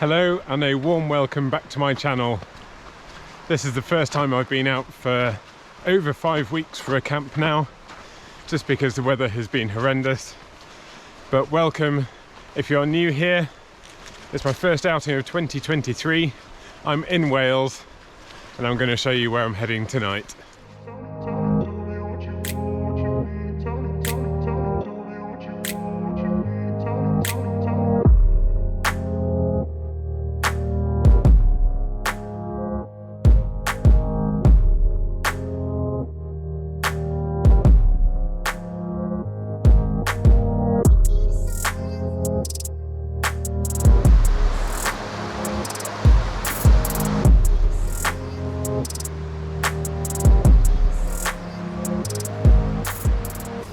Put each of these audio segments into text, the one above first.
Hello and a warm welcome back to my channel. This is the first time I've been out for over 5 weeks for a camp now, just because the weather has been horrendous. But welcome if you're new here. It's my first outing of 2023. I'm in Wales and I'm going to show you where I'm heading tonight.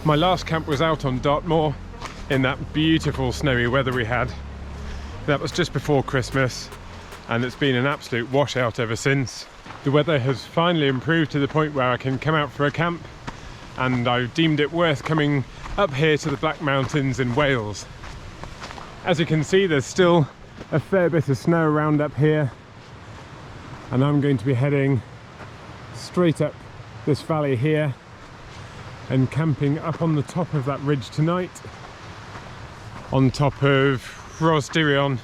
My last camp was out on Dartmoor in that beautiful snowy weather we had. That was just before Christmas and it's been an absolute washout ever since. The weather has finally improved to the point where I can come out for a camp, and I've deemed it worth coming up here to the Black Mountains in Wales. As you can see, there's still a fair bit of snow around up here, and I'm going to be heading straight up this valley here and camping up on the top of that ridge tonight, on top of Rhosdirion,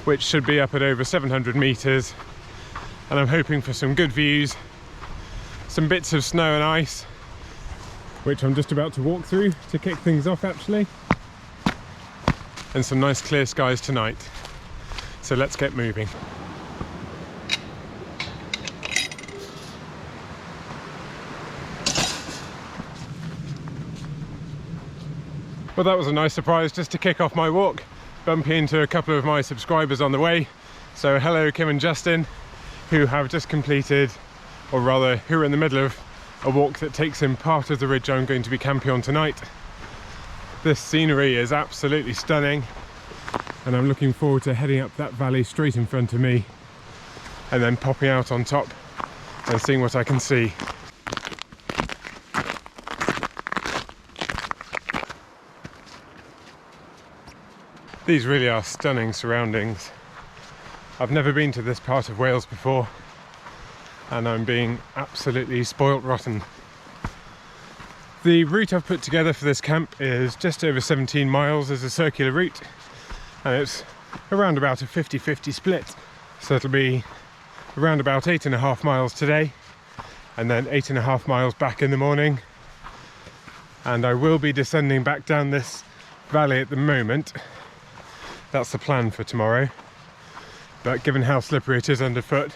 which should be up at over 700 meters, and I'm hoping for some good views, some bits of snow and ice, which I'm just about to walk through to kick things off actually, and some nice clear skies tonight. So let's get moving. Well, that was a nice surprise just to kick off my walk, bumping into a couple of my subscribers on the way. So hello Kim and Justin, who have just completed, or rather who are in the middle of a walk that takes in part of the ridge I'm going to be camping on tonight. This scenery is absolutely stunning, and I'm looking forward to heading up that valley straight in front of me and then popping out on top and seeing what I can see. These really are stunning surroundings. I've never been to this part of Wales before, and I'm being absolutely spoilt rotten. The route I've put together for this camp is just over 17 miles as a circular route, and it's around about a 50-50 split. So it'll be around about 8.5 miles today, and then 8.5 miles back in the morning. And I will be descending back down this valley at the moment. That's the plan for tomorrow, but given how slippery it is underfoot,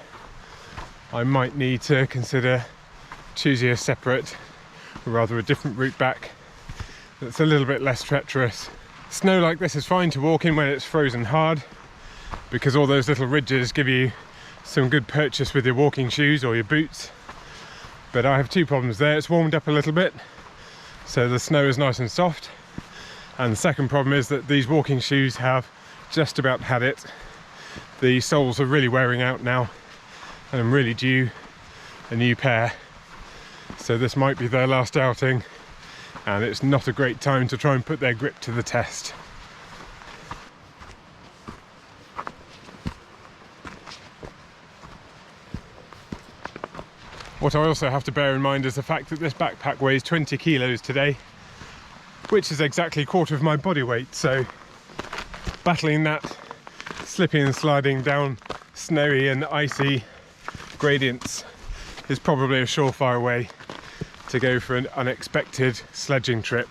I might need to consider choosing a separate, or rather a different route back that's a little bit less treacherous. Snow like this is fine to walk in when it's frozen hard, because all those little ridges give you some good purchase with your walking shoes or your boots. But I have two problems there. It's warmed up a little bit, so the snow is nice and soft. And the second problem is that these walking shoes have just about had it. The soles are really wearing out now, and I'm really due a new pair. So this might be their last outing, and it's not a great time to try and put their grip to the test. What I also have to bear in mind is the fact that this backpack weighs 20 kilos today, which is exactly a quarter of my body weight, so battling that slipping and sliding down snowy and icy gradients is probably a surefire way to go for an unexpected sledging trip.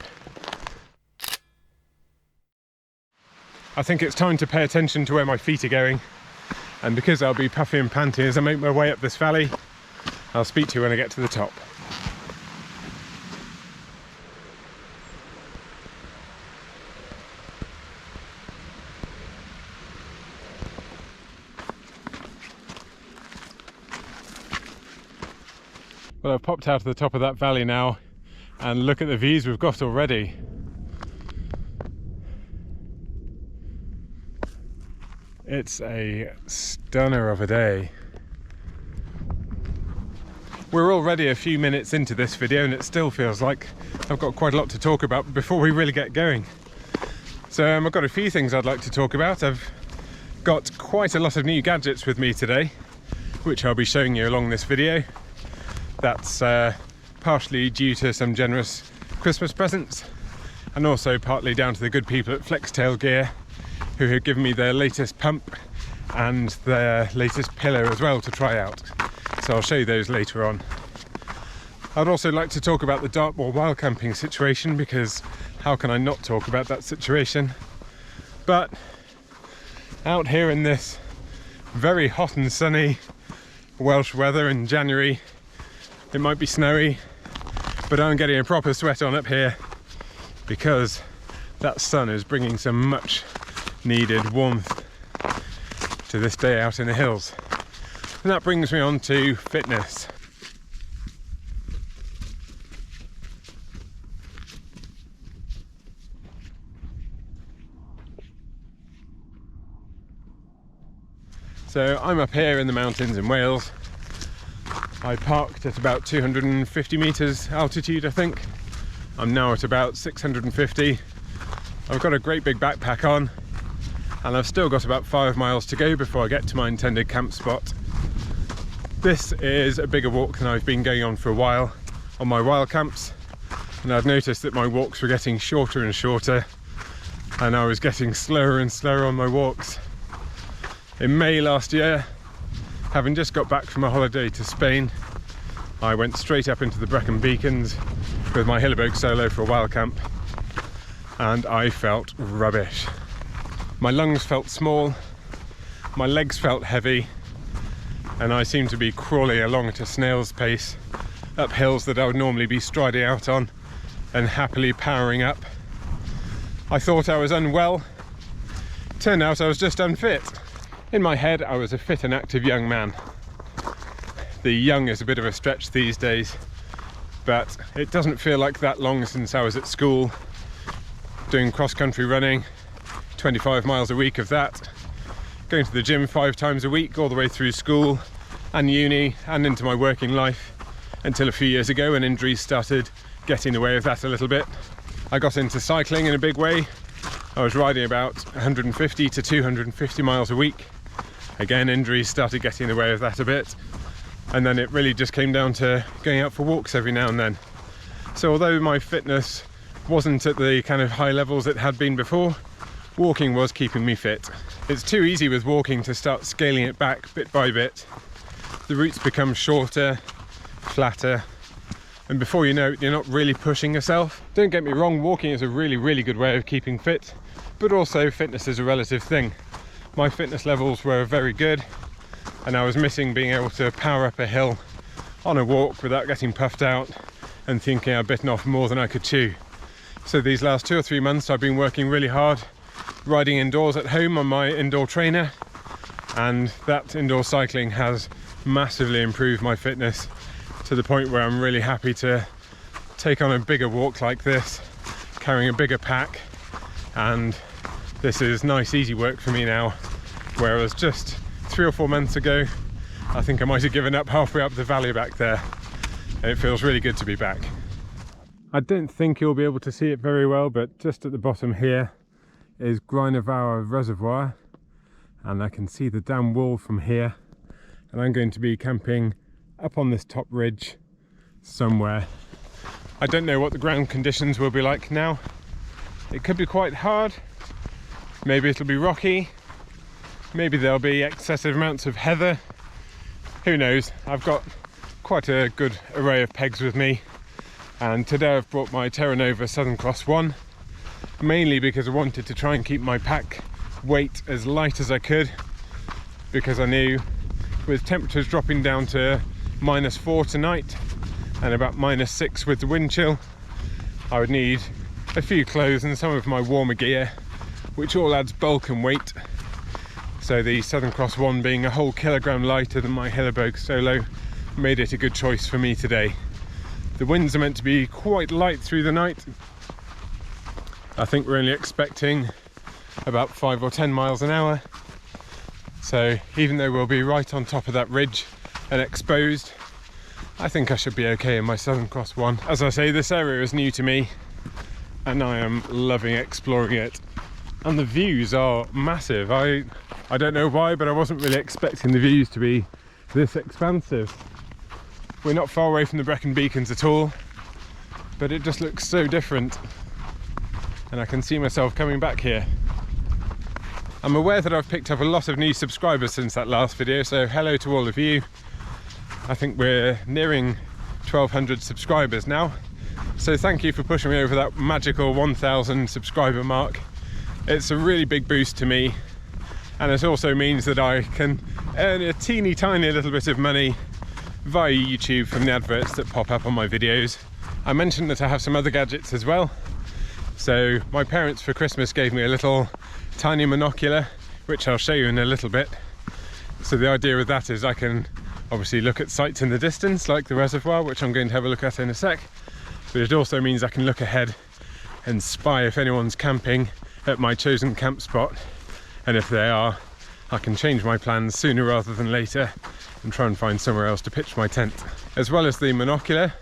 I think it's time to pay attention to where my feet are going, and because I'll be puffing and panting as I make my way up this valley, I'll speak to you when I get to the top. Well, I've popped out of the top of that valley now, and look at the views we've got already. It's a stunner of a day. We're already a few minutes into this video and it still feels like I've got quite a lot to talk about before we really get going. So I've got a few things I'd like to talk about. I've Got quite a lot of new gadgets with me today, which I'll be showing you along this video. That's partially due to some generous Christmas presents, and also partly down to the good people at Flextailgear, who have given me their latest pump and their latest pillow as well to try out. So I'll show you those later on. I'd also like to talk about the Dartmoor wildcamping situation, because how can I not talk about that situation? But out here in this very hot and sunny Welsh weather in January, it might be snowy, but I'm getting a proper sweat on up here because that sun is bringing some much needed warmth to this day out in the hills. And that brings me on to fitness. So I'm up here in the mountains in Wales. I parked at about 250 meters altitude, I think. I'm now at about 650. I've got a great big backpack on, and I've still got about 5 miles to go before I get to my intended camp spot. This is a bigger walk than I've been going on for a while on my wild camps, and I've noticed that my walks were getting shorter and shorter, and I was getting slower and slower on my walks. In May last year, having just got back from a holiday to Spain, I went straight up into the Brecon Beacons with my Hillabog solo for a wild camp, and I felt rubbish. My lungs felt small, my legs felt heavy, and I seemed to be crawling along at a snail's pace up hills that I would normally be striding out on and happily powering up. I thought I was unwell. Turned out I was just unfit. In my head, I was a fit and active young man. The young is a bit of a stretch these days, but it doesn't feel like that long since I was at school doing cross-country running, 25 miles a week of that, going to the gym 5 times a week all the way through school and uni and into my working life, until a few years ago when injuries started getting in the way of that a little bit. I got into cycling in a big way. I was riding about 150 to 250 miles a week. Again, injuries started getting in the way of that a bit, and then it really just came down to going out for walks every now and then. So although my fitness wasn't at the kind of high levels it had been before, walking was keeping me fit. It's too easy with walking to start scaling it back bit by bit. The routes become shorter, flatter, and before you know it, you're not really pushing yourself. Don't get me wrong, walking is a really good way of keeping fit, but also fitness is a relative thing. My fitness levels were very good, and I was missing being able to power up a hill on a walk without getting puffed out and thinking I'd bitten off more than I could chew. So these last 2 or 3 months I've been working really hard, riding indoors at home on my indoor trainer, and that indoor cycling has massively improved my fitness to the point where I'm really happy to take on a bigger walk like this, carrying a bigger pack, and this is nice easy work for me now, whereas just 3 or 4 months ago I think I might have given up halfway up the valley back there, and it feels really good to be back. I don't think you'll be able to see it very well, but just at the bottom here is Grwyne Fawr Reservoir, and I can see the dam wall from here, and I'm going to be camping up on this top ridge somewhere. I don't know what the ground conditions will be like now. It could be quite hard, maybe it'll be rocky, maybe there'll be excessive amounts of heather, who knows. I've got quite a good array of pegs with me, and today I've brought my Terra Nova Southern Cross 1, mainly because I wanted to try and keep my pack weight as light as I could, because I knew with temperatures dropping down to -4 tonight and about -6 with the wind chill, I would need a few clothes and some of my warmer gear, which all adds bulk and weight. So the Southern Cross 1, being a whole kilogram lighter than my Hillabog solo, made it a good choice for me today. The winds are meant to be quite light through the night. I think we're only expecting about 5 or 10 miles an hour. So even though we'll be right on top of that ridge and exposed, I think I should be okay in my Southern Cross 1. As I say, this area is new to me and I am loving exploring it. and the views are massive. I don't know why, but I wasn't really expecting the views to be this expansive. We're not far away from the Brecon Beacons at all, but it just looks so different, and I can see myself coming back here. I'm aware that I've picked up a lot of new subscribers since that last video, so hello to all of you. I think we're nearing 1,200 subscribers now, so thank you for pushing me over that magical 1,000 subscriber mark. It's a really big boost to me, and it also means that I can earn a teeny tiny little bit of money via YouTube from the adverts that pop up on my videos. I mentioned that I have some other gadgets as well. So my parents for Christmas gave me a little tiny monocular, which I'll show you in a little bit. So the idea with that is I can obviously look at sights in the distance, like the reservoir, which I'm going to have a look at in a sec, but it also means I can look ahead and spy if anyone's camping at my chosen camp spot, and if they are, I can change my plans sooner rather than later and try and find somewhere else to pitch my tent. As well as the monocular,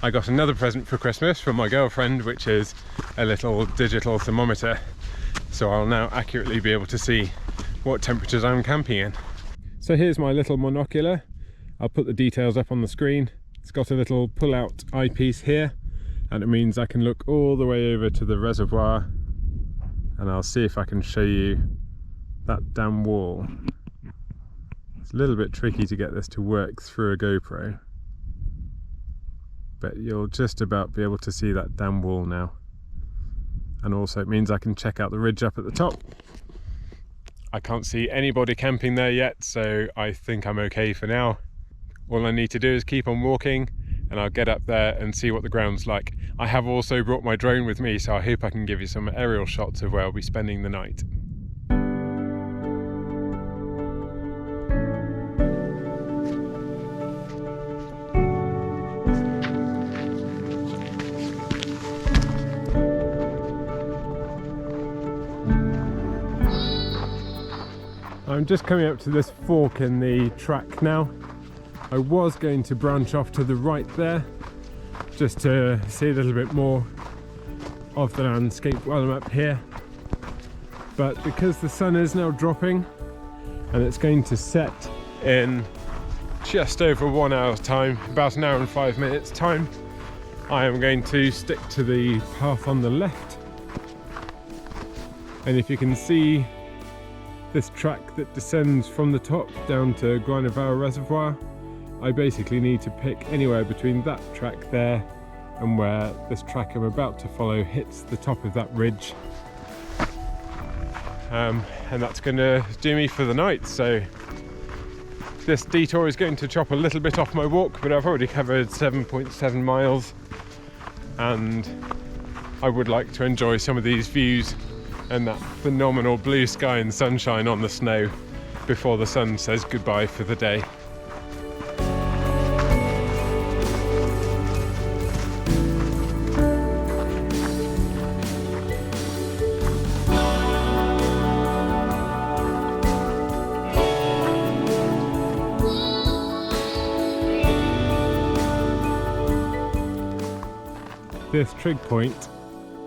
I got another present for Christmas from my girlfriend, which is a little digital thermometer, so I'll now accurately be able to see what temperatures I'm camping in. So here's my little monocular. I'll put the details up on the screen. It's got a little pull-out eyepiece here, and it means I can look all the way over to the reservoir, and I'll see if I can show you that damn wall. It's a little bit tricky to get this to work through a GoPro, but you'll just about be able to see that damn wall now. And also it means I can check out the ridge up at the top. I can't see anybody camping there yet, so I think I'm okay for now. All I need to do is keep on walking, and I'll get up there and see what the ground's like. I have also brought my drone with me, so I hope I can give you some aerial shots of where I'll be spending the night. I'm just coming up to this fork in the track now. I was going to branch off to the right there, just to see a little bit more of the landscape while I'm up here. But because the sun is now dropping and it's going to set in just over 1 hour's time, about 1 hour and 5 minutes time, I am going to stick to the path on the left. And if you can see this track that descends from the top down to Grwyne Fawr Reservoir, I basically need to pick anywhere between that track there and where this track I'm about to follow hits the top of that ridge. And that's going to do me for the night. So this detour is going to chop a little bit off my walk, but I've already covered 7.7 miles, and I would like to enjoy some of these views and that phenomenal blue sky and sunshine on the snow before the sun says goodbye for the day. This trig point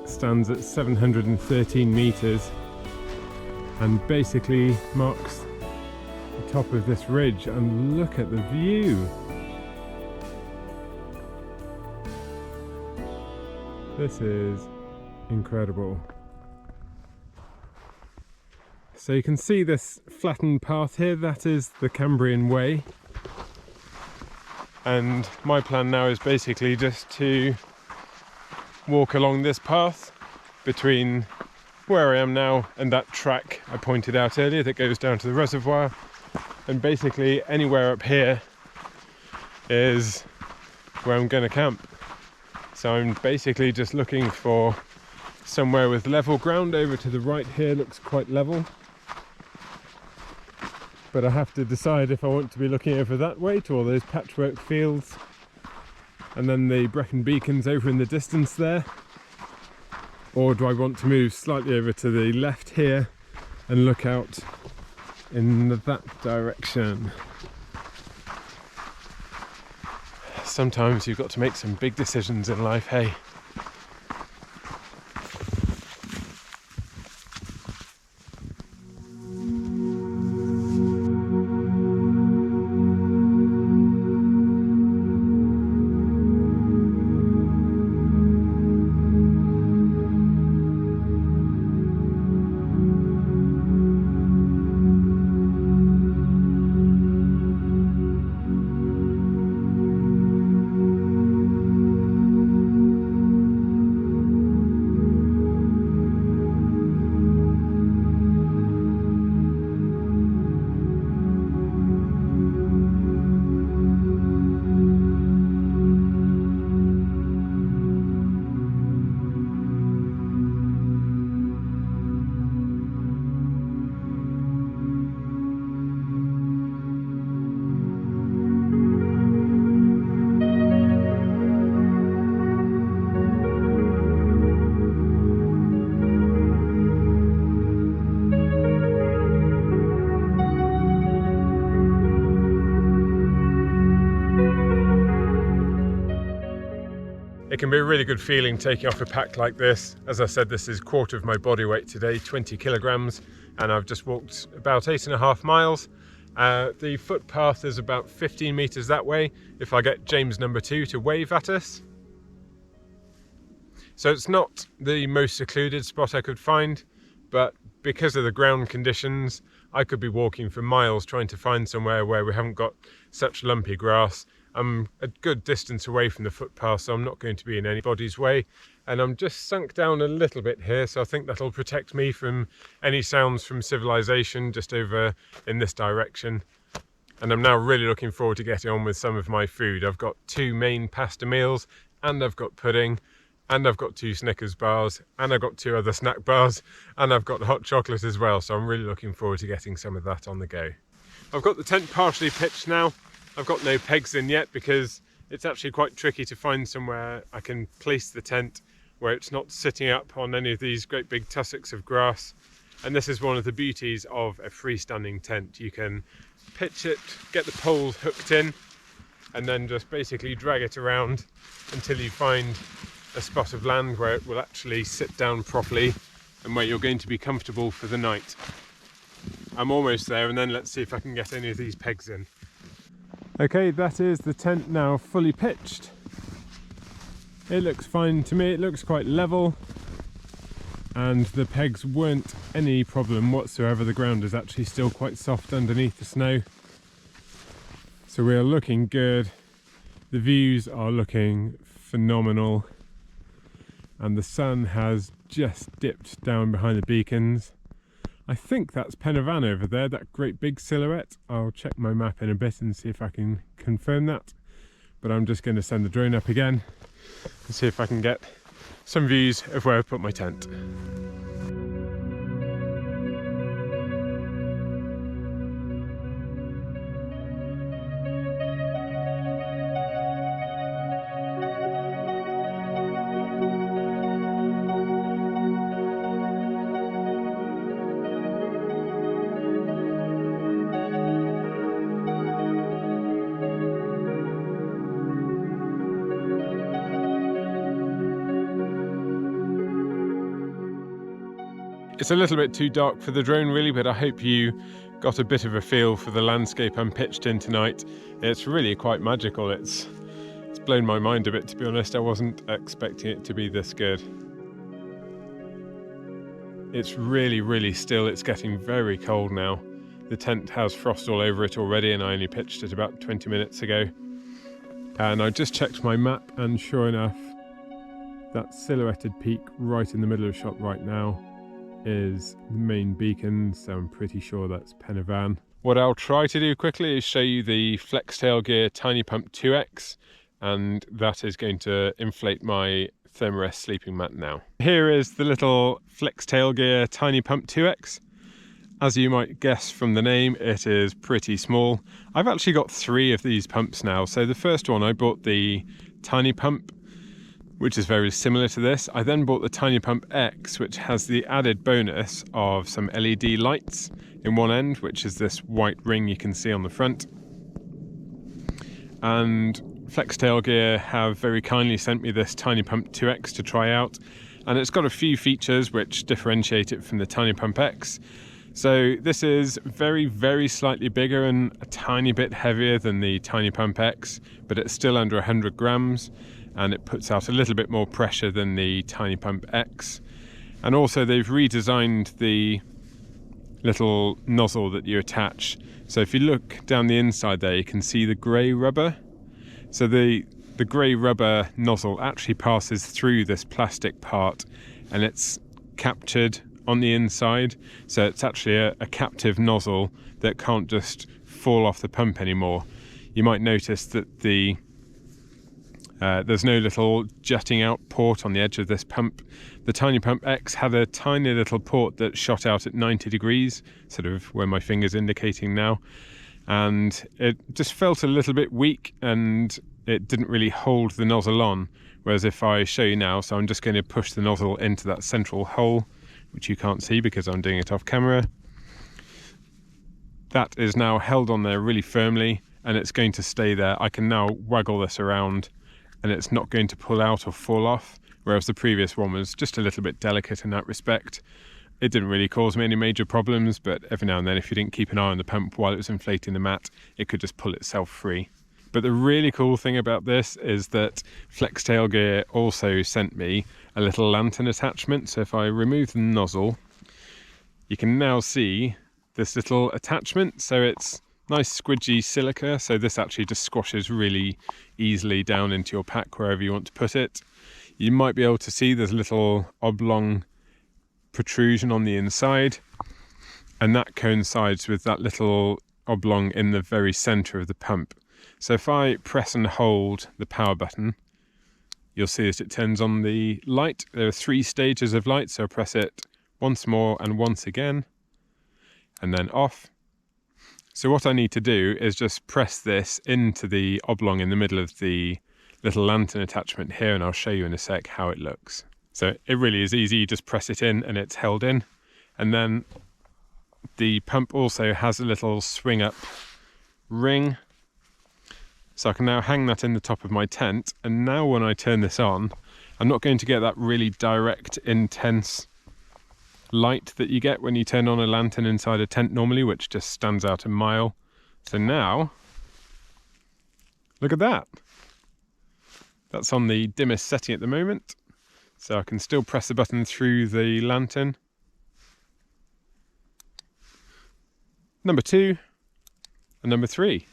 stands at 713 meters and basically marks the top of this ridge, and look at the view. This is incredible. So you can see this flattened path here, that is the Cambrian Way, and my plan now is basically just to walk along this path between where I am now and that track I pointed out earlier that goes down to the reservoir, and basically anywhere up here is where I'm going to camp. So I'm basically just looking for somewhere with level ground. Over to the right here looks quite level, but I have to decide if I want to be looking over that way to all those patchwork fields and then the Brecon Beacons over in the distance there, or do I want to move slightly over to the left here and look out in that direction. Sometimes you've got to make some big decisions in life, hey? It can be a really good feeling taking off a pack like this. As I said, this is a quarter of my body weight today, 20 kilograms, and I've just walked about 8.5 miles. The footpath is about 15 meters that way if I get James number 2 to wave at us. So it's not the most secluded spot I could find, but because of the ground conditions, I could be walking for miles trying to find somewhere where we haven't got such lumpy grass. I'm a good distance away from the footpath, so I'm not going to be in anybody's way. And I'm just sunk down a little bit here, so I think that'll protect me from any sounds from civilization just over in this direction. And I'm now really looking forward to getting on with some of my food. I've got 2 main pasta meals, and I've got pudding, and I've got 2 Snickers bars, and I've got 2 other snack bars, and I've got hot chocolate as well, so I'm really looking forward to getting some of that on the go. I've got the tent partially pitched now. I've got no pegs in yet because it's actually quite tricky to find somewhere I can place the tent where it's not sitting up on any of these great big tussocks of grass. And this is one of the beauties of a freestanding tent. You can pitch it, get the poles hooked in, and then just basically drag it around until you find a spot of land where it will actually sit down properly and where you're going to be comfortable for the night. I'm almost there, and then let's see if I can get any of these pegs in. Okay, that is the tent now fully pitched. It looks fine to me, it looks quite level, and the pegs weren't any problem whatsoever. The ground is actually still quite soft underneath the snow. So we are looking good. The views are looking phenomenal, and the sun has just dipped down behind the beacons. I think that's Pen y Fan over there, that great big silhouette. I'll check my map in a bit and see if I can confirm that. But I'm just going to send the drone up again and see if I can get some views of where I've put my tent. It's a little bit too dark for the drone really, but I hope you got a bit of a feel for the landscape I'm pitched in tonight. It's really quite magical. It's blown my mind a bit, to be honest. I wasn't expecting it to be this good. It's really, really still. It's getting very cold now. The tent has frost all over it already, and I only pitched it about 20 minutes ago. And I just checked my map, and sure enough, that silhouetted peak right in the middle of the shot right now is the main beacon, so I'm pretty sure that's Pen y Fan. What I'll try to do quickly is show you the Flextailgear Tiny Pump 2X, and that is going to inflate my Thermarest sleeping mat now. Here is the little Flextailgear Tiny Pump 2X. As you might guess from the name, it is pretty small. I've actually got 3 of these pumps now. So the first one, I bought the Tiny Pump, which is very similar to this. I then bought the Tiny Pump X, which has the added bonus of some LED lights in one end, which is this white ring you can see on the front. And Flextailgear have very kindly sent me this Tiny Pump 2X to try out, and it's got a few features which differentiate it from the Tiny Pump X. So this is very, very slightly bigger and a tiny bit heavier than the Tiny Pump X, but it's still under 100 grams. And it puts out a little bit more pressure than the Tiny Pump X. And also they've redesigned the little nozzle that you attach. So if you look down the inside there, you can see the grey rubber. So the grey rubber nozzle actually passes through this plastic part, and it's captured on the inside. So it's actually a captive nozzle that can't just fall off the pump anymore. You might notice that there's no little jutting out port on the edge of this pump. The Tiny Pump X had a tiny little port that shot out at 90 degrees, sort of where my finger's indicating now. And it just felt a little bit weak, and it didn't really hold the nozzle on. Whereas if I show you now, so I'm just going to push the nozzle into that central hole, which you can't see because I'm doing it off camera. That is now held on there really firmly, and it's going to stay there. I can now waggle this around and it's not going to pull out or fall off, whereas the previous one was just a little bit delicate in that respect. It didn't really cause me any major problems, but every now and then if you didn't keep an eye on the pump while it was inflating the mat, it could just pull itself free. But the really cool thing about this is that Flextailgear also sent me a little lantern attachment. So if I remove the nozzle, you can now see this little attachment. So it's nice squidgy silica, so this actually just squashes really easily down into your pack wherever you want to put it. You might be able to see there's a little oblong protrusion on the inside, and that coincides with that little oblong in the very center of the pump. So if I press and hold the power button, you'll see that it turns on the light. There are 3 stages of light, so press it once more and once again, and then off. So what I need to do is just press this into the oblong in the middle of the little lantern attachment here, and I'll show you in a sec how it looks. So it really is easy, you just press it in and it's held in. And then the pump also has a little swing up ring. So I can now hang that in the top of my tent, and now when I turn this on, I'm not going to get that really direct, intense light that you get when you turn on a lantern inside a tent normally, which just stands out a mile. So now, look at that. That's on the dimmest setting at the moment, so I can still press the button through the lantern. Number 2 and number 3.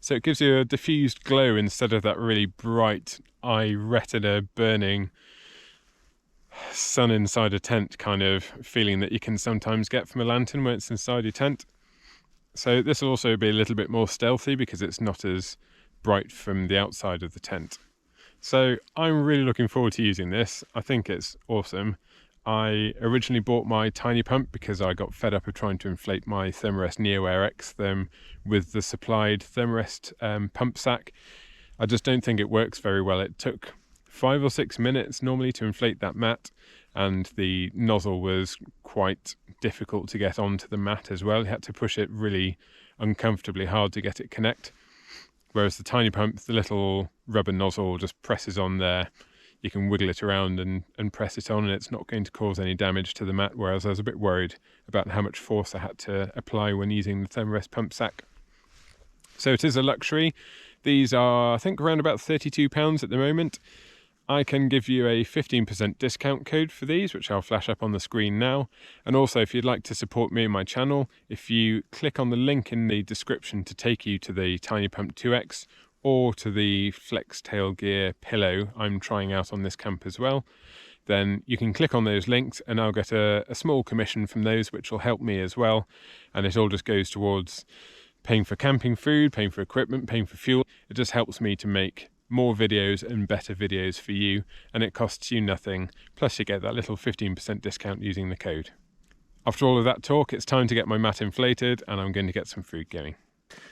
So it gives you a diffused glow instead of that really bright eye retina burning sun inside a tent kind of feeling that you can sometimes get from a lantern when it's inside your tent. So this will also be a little bit more stealthy because it's not as bright from the outside of the tent. So I'm really looking forward to using this. I think it's awesome. I originally bought my tiny pump because I got fed up of trying to inflate my Thermarest NeoAir XTherm with the supplied Thermarest pump sack. I just don't think it works very well. It took 5 or 6 minutes normally to inflate that mat, and the nozzle was quite difficult to get onto the mat as well. You had to push it really uncomfortably hard to get it connect. Whereas the tiny pump, the little rubber nozzle just presses on there. You can wiggle it around and press it on, and it's not going to cause any damage to the mat, whereas I was a bit worried about how much force I had to apply when using the Thermarest pump sack. So it is a luxury. These are, I think, around about £32 at the moment. I can give you a 15% discount code for these, which I'll flash up on the screen now. And also, if you'd like to support me and my channel, if you click on the link in the description to take you to the Tiny Pump 2X or to the Flextailgear pillow I'm trying out on this camp as well, then you can click on those links and I'll get a small commission from those, which will help me as well. And it all just goes towards paying for camping food, paying for equipment, paying for fuel. It just helps me to make more videos and better videos for you, and it costs you nothing, plus you get that little 15% discount using the code. After all of that talk, it's time to get my mat inflated, and I'm going to get some food going.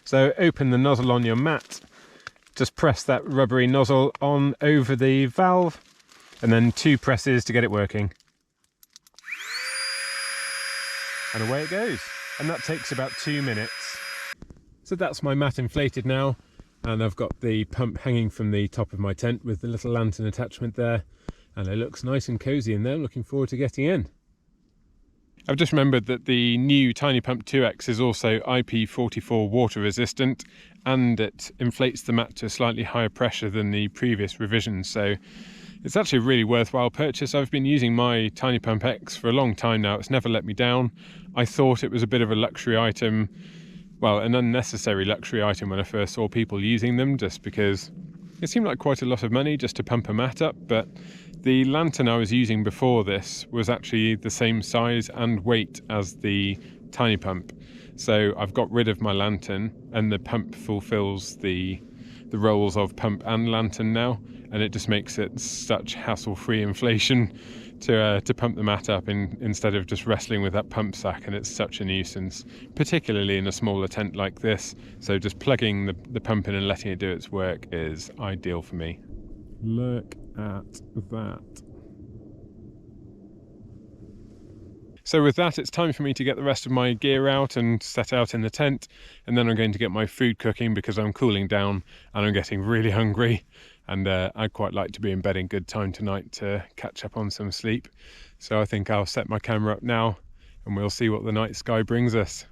So open the nozzle on your mat, just press that rubbery nozzle on over the valve, and then 2 presses to get it working. And away it goes, and that takes about 2 minutes. So that's my mat inflated now. And I've got the pump hanging from the top of my tent with the little lantern attachment there, and it looks nice and cozy in there. Looking forward to getting in. I've just remembered that the new Tiny Pump 2X is also IP44 water resistant, and it inflates the mat to a slightly higher pressure than the previous revision, so it's actually a really worthwhile purchase. I've been using my Tiny Pump X for a long time now. It's never let me down. I thought it was a bit of a luxury item, well, an unnecessary luxury item when I first saw people using them, just because it seemed like quite a lot of money just to pump a mat up. But the lantern I was using before this was actually the same size and weight as the tiny pump. So I've got rid of my lantern, and the pump fulfills the roles of pump and lantern now, and it just makes it such hassle-free inflation to pump the mat up instead of just wrestling with that pump sack, and it's such a nuisance, particularly in a smaller tent like this. So just plugging the pump in and letting it do its work is ideal for me. Look at that. So with that, it's time for me to get the rest of my gear out and set out in the tent, and then I'm going to get my food cooking because I'm cooling down and I'm getting really hungry, and I'd quite like to be in bed in good time tonight to catch up on some sleep. So I think I'll set my camera up now and we'll see what the night sky brings us.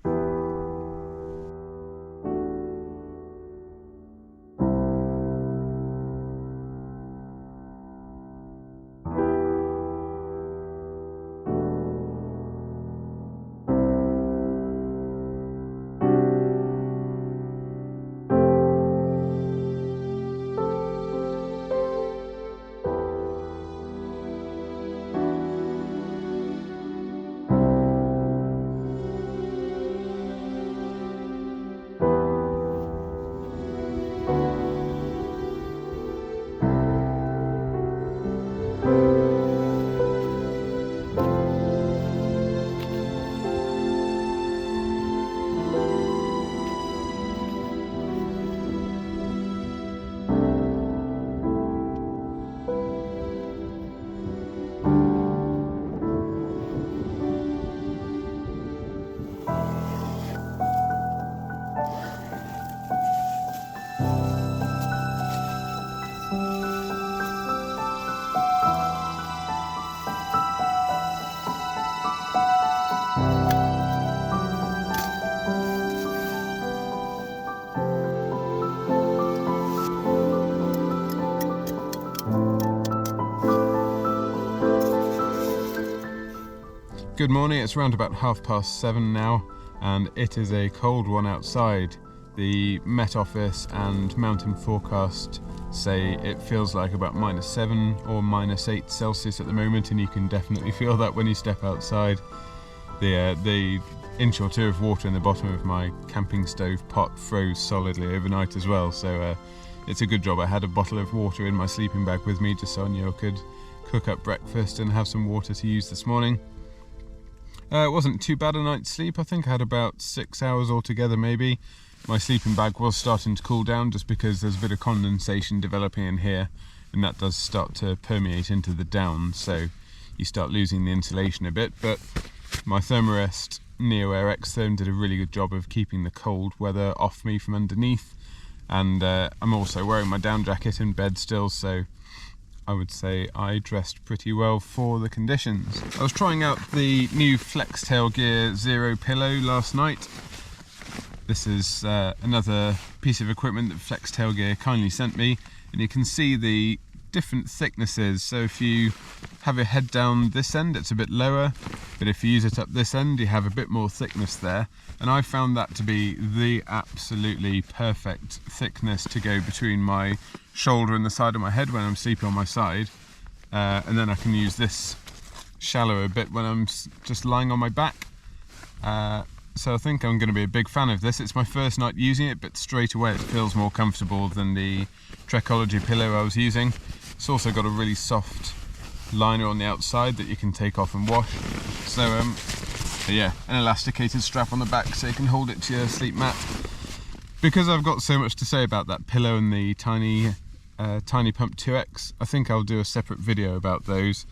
Good morning, it's around about 7:30 now, and it is a cold one outside. The Met Office and Mountain Forecast say it feels like about -7 or -8 Celsius at the moment, and you can definitely feel that when you step outside. The inch or two of water in the bottom of my camping stove pot froze solidly overnight as well, so it's a good job I had a bottle of water in my sleeping bag with me just so I knew I could cook up breakfast and have some water to use this morning. It wasn't too bad a night's sleep. I think I had about 6 hours altogether maybe. My sleeping bag was starting to cool down just because there's a bit of condensation developing in here, and that does start to permeate into the down, so you start losing the insulation a bit. But my Thermarest NeoAir XTherm did a really good job of keeping the cold weather off me from underneath, and I'm also wearing my down jacket in bed still, so I would say I dressed pretty well for the conditions. I was trying out the new Flextailgear Zero pillow last night. This is another piece of equipment that Flextailgear kindly sent me, and you can see the different thicknesses. So if you have your head down this end, it's a bit lower, but if you use it up this end, you have a bit more thickness there. And I found that to be the absolutely perfect thickness to go between my shoulder and the side of my head when I'm sleeping on my side. And then I can use this shallower bit when I'm just lying on my back. So I think I'm going to be a big fan of this. It's my first night using it, but straight away it feels more comfortable than the Trekology pillow I was using. It's also got a really soft liner on the outside that you can take off and wash. So yeah, an elasticated strap on the back so you can hold it to your sleep mat. Because I've got so much to say about that pillow and the Tiny Pump 2X, I think I'll do a separate video about those,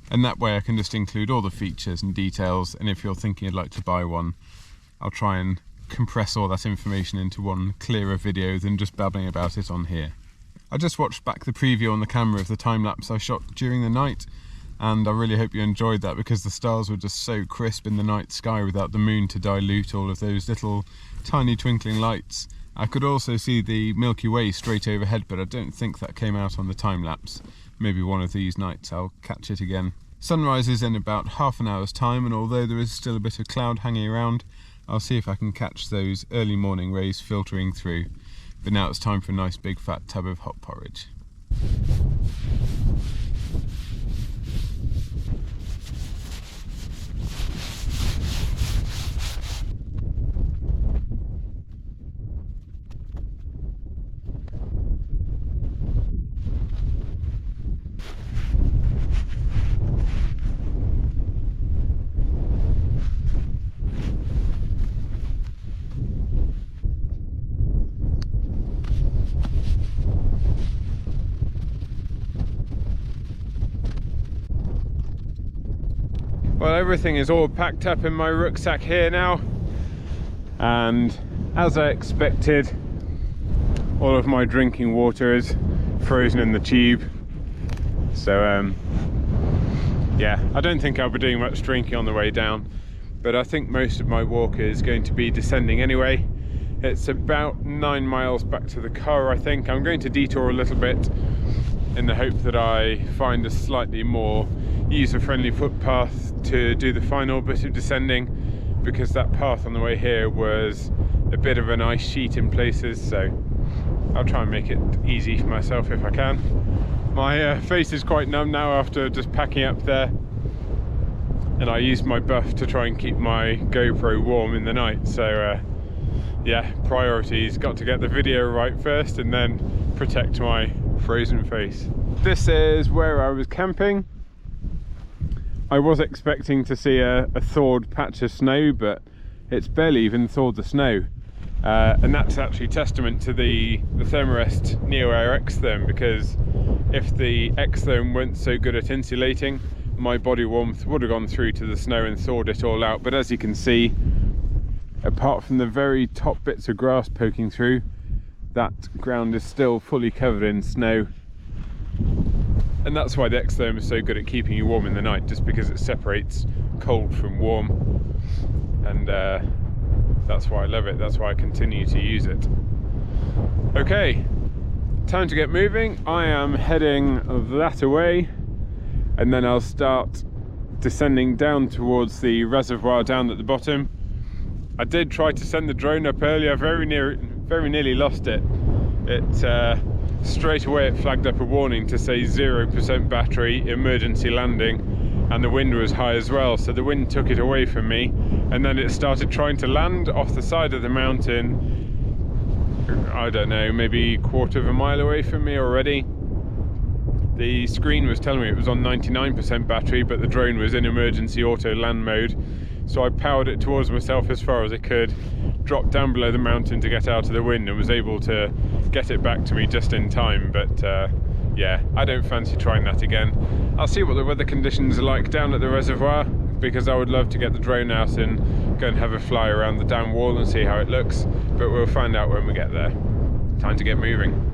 and that way I can just include all the features and details, and if you're thinking you'd like to buy one, I'll try and compress all that information into one clearer video than just babbling about it on here. I just watched back the preview on the camera of the time-lapse I shot during the night, and I really hope you enjoyed that because the stars were just so crisp in the night sky without the moon to dilute all of those little tiny twinkling lights. I could also see the Milky Way straight overhead, but I don't think that came out on the time-lapse. Maybe one of these nights I'll catch it again. Sunrise is in about half an hour's time, and although there is still a bit of cloud hanging around, I'll see if I can catch those early morning rays filtering through. But now it's time for a nice big fat tub of hot porridge. everything is all packed up in my rucksack here now, and as I expected, all of my drinking water is frozen in the tube. So yeah, I don't think I'll be doing much drinking on the way down, but I think most of my walk is going to be descending anyway. It's about 9 miles back to the car, I think. I'm going to detour a little bit in the hope that I find a slightly more user-friendly footpath to do the final bit of descending, because that path on the way here was a bit of an ice sheet in places, so I'll try and make it easy for myself if I can. My face is quite numb now after just packing up there, and I used my buff to try and keep my GoPro warm in the night, so yeah, priorities, got to get the video right first and then protect my frozen face. This is where I was camping. I was expecting to see a thawed patch of snow, but it's barely even thawed the snow. And that's actually testament to the Thermarest NeoAir XTherm, because if the XTherm weren't so good at insulating, my body warmth would have gone through to the snow and thawed it all out. But as you can see, apart from the very top bits of grass poking through, that ground is still fully covered in snow. And that's why the XTherm is so good at keeping you warm in the night, just because it separates cold from warm. And that's why I love it, that's why I continue to use it. Okay, time to get moving. I am heading that away, and then I'll start descending down towards the reservoir down at the bottom. I did try to send the drone up earlier, very nearly lost it. Straight away it flagged up a warning to say 0% battery, emergency landing, and the wind was high as well, so the wind took it away from me, and then it started trying to land off the side of the mountain, I don't know, maybe 1/4 of a mile away from me already. The screen was telling me it was on 99% battery, but the drone was in emergency auto land mode. So I powered it towards myself as far as I could, dropped down below the mountain to get out of the wind, and was able to get it back to me just in time. But yeah, I don't fancy trying that again. I'll see what the weather conditions are like down at the reservoir, because I would love to get the drone out and go and have a fly around the dam wall and see how it looks, but we'll find out when we get there. Time to get moving.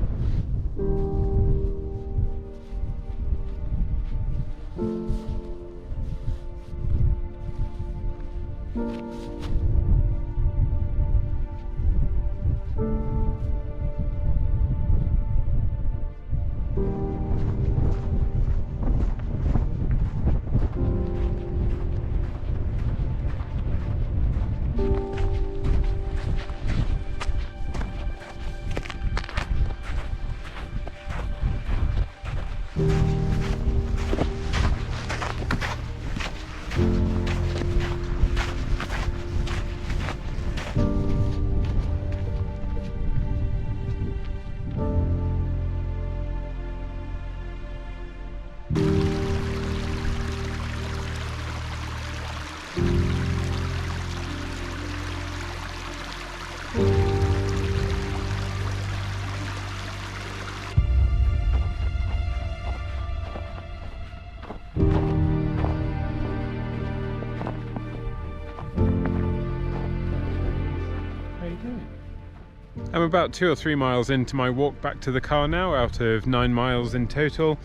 I'm about 2 or 3 miles into my walk back to the car now, out of 9 miles in total,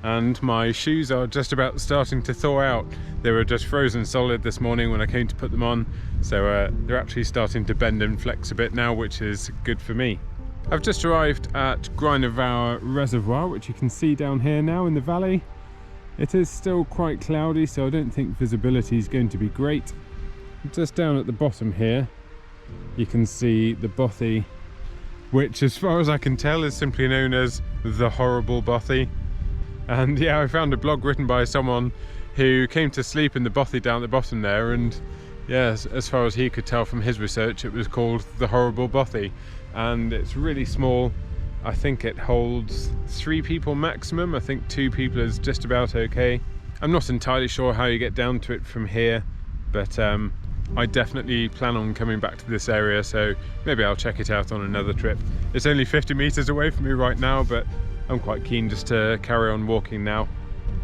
and my shoes are just about starting to thaw out. They were just frozen solid this morning when I came to put them on, so they're actually starting to bend and flex a bit now, which is good for me. I've just arrived at Grwyne Fawr Reservoir, which you can see down here now in the valley. It is still quite cloudy, so I don't think visibility is going to be great. Just down at the bottom here, you can see the bothy, which as far as I can tell is simply known as the horrible bothy. And yeah, I found a blog written by someone who came to sleep in the bothy down at the bottom there, and yes, as far as he could tell from his research, it was called the horrible bothy. And it's really small. I think it holds 3 people maximum. I think 2 people is just about okay. I'm not entirely sure how you get down to it from here, but I definitely plan on coming back to this area, so maybe I'll check it out on another trip. It's only 50 meters away from me right now, but I'm quite keen just to carry on walking now.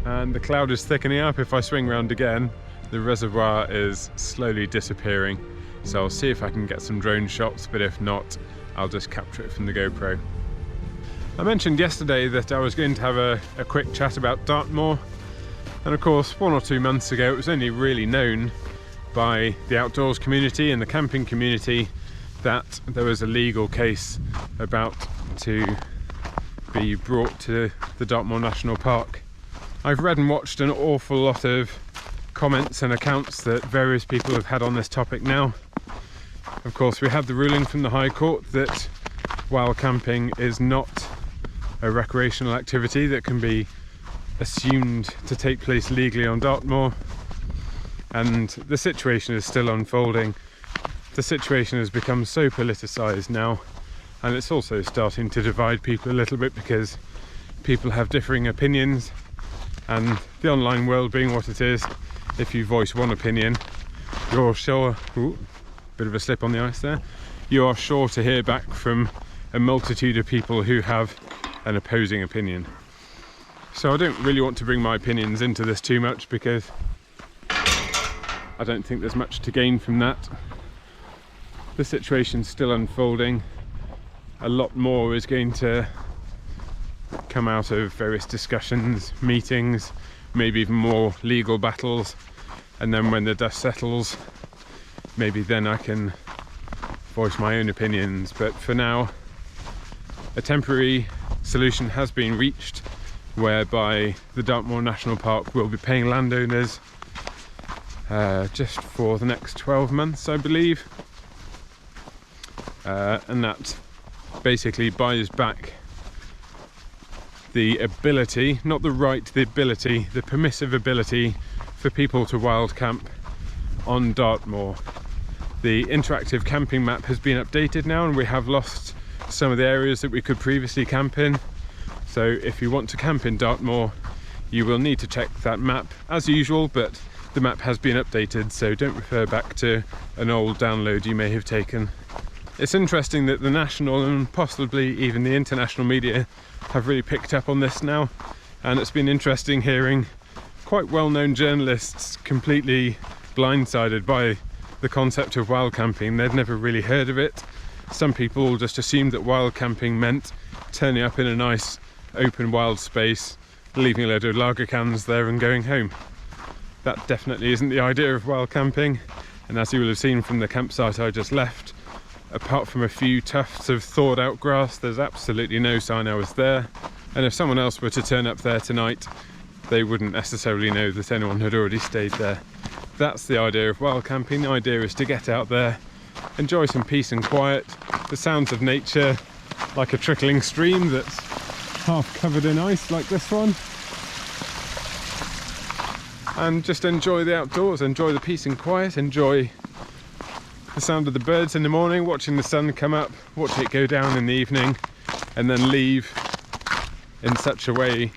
And the cloud is thickening up. If I swing round again, The reservoir is slowly disappearing, so I'll see if I can get some drone shots, but if not, I'll just capture it from the GoPro. I mentioned yesterday that I was going to have a quick chat about Dartmoor, and of course 1 or 2 months ago it was only really known by the outdoors community and the camping community that there was a legal case about to be brought to the Dartmoor National Park. I've read and watched an awful lot of comments and accounts that various people have had on this topic now. Of course, we had the ruling from the High Court that wild camping is not a recreational activity that can be assumed to take place legally on Dartmoor, and the situation is still unfolding. The situation has become so politicised now, and it's also starting to divide people a little bit because people have differing opinions, and the online world being what it is, if you voice one opinion, you're sure, bit of a slip on the ice there, you are sure to hear back from a multitude of people who have an opposing opinion. So I don't really want to bring my opinions into this too much because I don't think there's much to gain from that. The situation's still unfolding. A lot more is going to come out of various discussions, meetings, maybe even more legal battles, and then when the dust settles, maybe then I can voice my own opinions. But for now, a temporary solution has been reached whereby the Dartmoor National Park will be paying landowners just for the next 12 months, I believe, and that basically buys back the ability, not the right, the ability, the permissive ability for people to wild camp on Dartmoor. The interactive camping map has been updated now, and we have lost some of the areas that we could previously camp in. So if you want to camp in Dartmoor, you will need to check that map as usual, but the map has been updated, so don't refer back to an old download you may have taken. It's interesting that the national and possibly even the international media have really picked up on this now, and it's been interesting hearing quite well-known journalists completely blindsided by the concept of wild camping. They'd never really heard of it. Some people just assumed that wild camping meant turning up in a nice open wild space, leaving a load of lager cans there and going home. That definitely isn't the idea of wild camping, and as you will have seen from the campsite I just left, apart from a few tufts of thawed out grass, there's absolutely no sign I was there, and if someone else were to turn up there tonight, they wouldn't necessarily know that anyone had already stayed there. That's the idea of wild camping. The idea is to get out there, enjoy some peace and quiet, the sounds of nature, like a trickling stream that's half covered in ice like this one, and just enjoy the outdoors, enjoy the peace and quiet, enjoy the sound of the birds in the morning, watching the sun come up, watch it go down in the evening, and then leave in such a way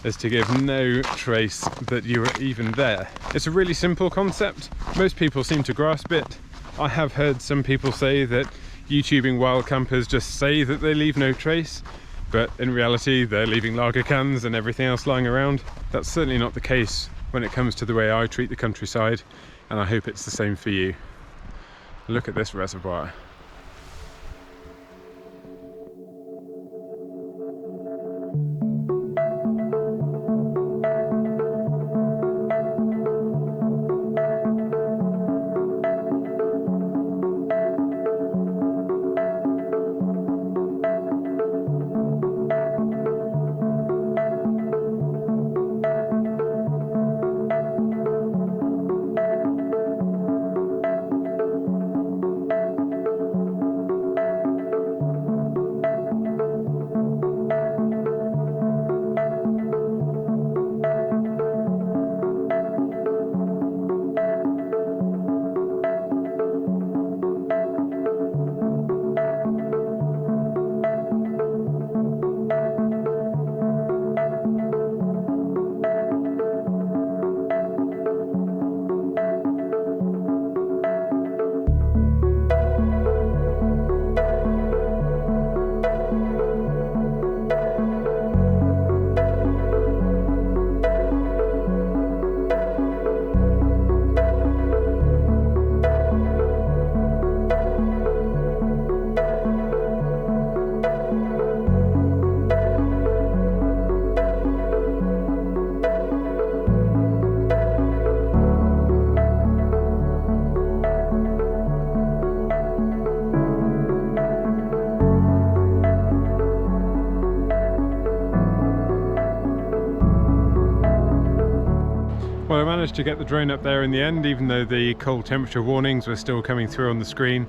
as to give no trace that you were even there. It's a really simple concept. Most people seem to grasp it. I have heard some people say that YouTubing wild campers just say that they leave no trace, but in reality they're leaving lager cans and everything else lying around. That's certainly not the case when it comes to the way I treat the countryside, and I hope it's the same for you. Look at this reservoir. managed to get the drone up there in the end, even though the cold temperature warnings were still coming through on the screen,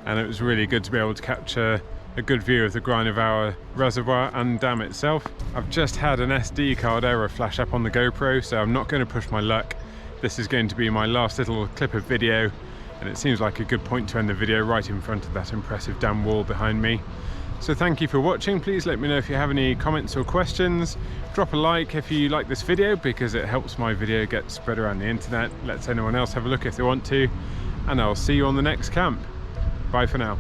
and it was really good to be able to capture a good view of the Grwyne Fawr reservoir and dam itself. I've just had an SD card error flash up on the GoPro, so I'm not going to push my luck. This is going to be my last little clip of video, and it seems like a good point to end the video right in front of that impressive dam wall behind me. So thank you for watching. Please let me know if you have any comments or questions. Drop a like if you like this video, because it helps my video get spread around the internet. Lets anyone else have a look if they want to. And I'll see you on the next camp. Bye for now.